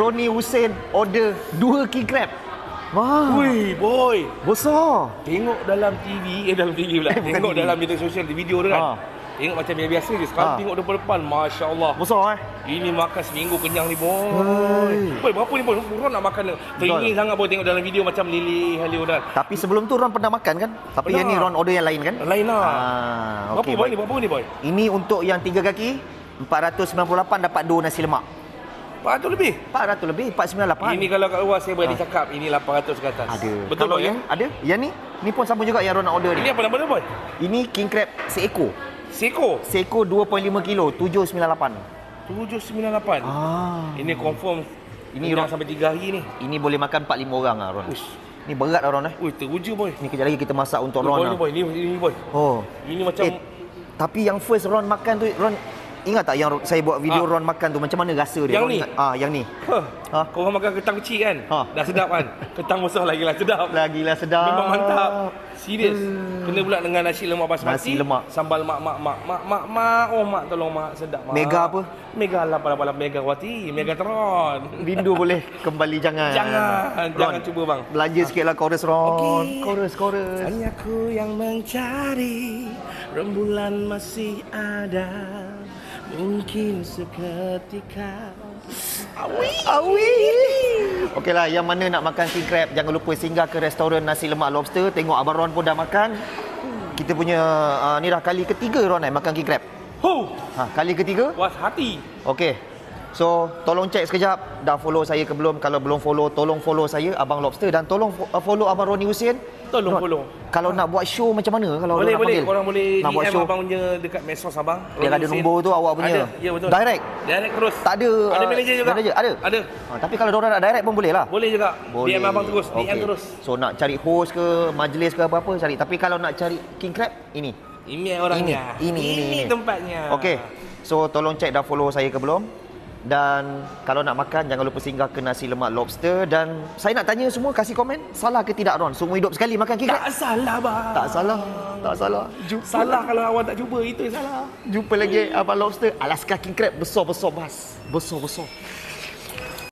Roni Hussein order 2 king crab. Wah. Wih, boy. Besar. Tengok dalam TV, dalam TV pula. Tengok TV. dalam media sosial, di video tu kan. Tengok macam biasa je. Sekarang tengok depan-depan, Masya Allah. Besar Ini makan seminggu kenyang ni, boy. Boy, berapa ni, boy? Ron nak makan. Teringin sangat, boy. Tengok dalam video macam lili halio dah. Tapi sebelum tu Ron pernah makan kan? Tapi yang ni Ron order yang lain kan? Lain lah. Okay, Berapa, boy, ni? Berapa ni, boy? Ini untuk yang 3 kaki 498 dapat 2 nasi lemak. 400 lebih? 400 lebih, 498. Ini kalau kat luar saya berani cakap, ini 800 ke atas. Ada. Betul, Kalau boy? yang ada, yang ni pun sama juga yang Ron nak order ni. Ini apa nama dia, boy? Ini king crab seekor. Seekor? Seekor 2.5 kilo, 798. 798. Ini confirm. Ini Ron Ron sampai 3 hari ni. Ini boleh makan 4-5 orang lah Ron. Uish. Ni berat lah Ron Ui, teruja, boy. Ni kejap lagi kita masak untuk Boy, Ron ni, lah. boy. Ini, boy. Oh. Ini macam... Tapi yang first Ron makan tu, Ron ingat tak yang saya buat video Ron makan tu macam mana rasa dia? Yang Ron ni? Ingat, yang ni. Kau orang makan kentang kecil kan? Dah sedap kan? Kentang besar lagilah sedap. Lagilah sedap. Memang mantap. Serius. Kena pula dengan nasi lemak basmati. Nasi lemak. Sambal mak. Oh mak, tolong mak, sedap mak. Mega apa? Mega lah, pada Megawati, Megatron. Rindu boleh kembali jangan. Jangan cuba bang. Belanja sikitlah chorus Ron. Okey. Chorus. Hanya ku yang mencari, rembulan masih ada. Mungkin seketika Awi. Okeylah, yang mana nak makan king crab jangan lupa singgah ke restoran nasi lemak lobster. Tengok Abang Ron pun dah makan. Kita punya ni dah kali ketiga Ron makan king crab. Kali ketiga. Puas hati. Okey. So, tolong cek sekejap dah follow saya ke belum. Kalau belum follow, tolong follow saya Abang Lobster dan tolong follow Abang Roni Hussein. Tolong follow. Kalau nak buat show macam mana? Kalau Boleh. panggil? Korang boleh nak buat DM show abang punya dekat medsos abang. dia ada nombor tu awak punya. Ada. Ya, betul. Direct. Direct terus. Tak ada. Ada manager juga. Ada. Ada. Tapi kalau diorang nak direct pun boleh lah. Boleh juga. Boleh. DM abang terus. DM Okey. terus. So nak cari host ke, majlis ke apa-apa cari. Tapi kalau nak cari king crab, ini. Ini orangnya. Ini tempatnya. Okey. So tolong cek dah follow saya ke belum. Dan kalau nak makan jangan lupa singgah ke nasi lemak lobster. Dan saya nak tanya semua, kasih komen, salah ke tidak Ron? Seumur hidup sekali makan king crab? Tak salah bang. Tak salah. Salah kalau awak tak cuba, itu salah. Jumpa lagi Abang Lobster. Alaska king crab besar-besar bas. Besar-besar.